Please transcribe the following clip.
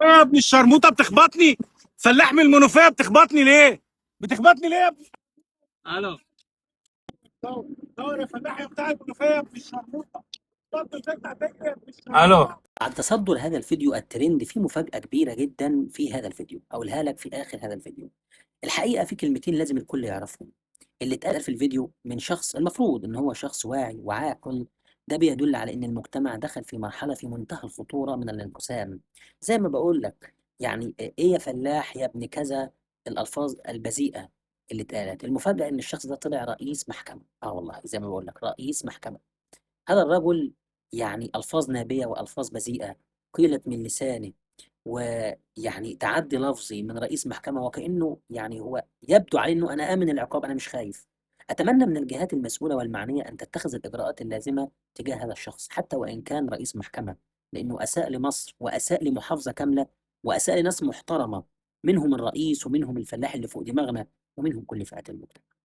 يا ابن الشرموطه بتخبطني. فلاح من المنوفيه بتخبطني ليه؟ بتخبطني ليه يا ابن؟ الو. دور يا فلاح يا بتاع المنوفيه يا ابن الشرموطه. الو. بعد تصدر هذا الفيديو الترند في مفاجأة كبيرة جدا في هذا الفيديو أقولها لك في آخر هذا الفيديو. الحقيقة في كلمتين لازم الكل يعرفهم. اللي اتقال في الفيديو من شخص المفروض إن هو شخص واعي وعاقل، ده بيدل على إن المجتمع دخل في مرحلة في منتهى الخطورة من الانقسام. زي ما بقول لك، يعني إيه يا فلاح يا ابن كذا، الألفاظ البذيئة اللي اتقالت. المفاجأة إن الشخص ده طلع رئيس محكمة. والله زي ما بقول لك رئيس محكمة. هذا الرجل يعني ألفاظ نابية وألفاظ بذيئة قيلت من لسانه، ويعني تعدي لفظي من رئيس محكمة، وكأنه يعني هو يبدو عليه أنه أنا آمن العقاب، أنا مش خايف. أتمنى من الجهات المسؤولة والمعنية أن تتخذ الإجراءات اللازمة تجاه هذا الشخص حتى وإن كان رئيس محكمة، لأنه أساء لمصر وأساء لمحافظة كاملة وأساء لناس محترمة، منهم الرئيس ومنهم الفلاح اللي فوق دماغنا ومنهم كل فئات المجتمع.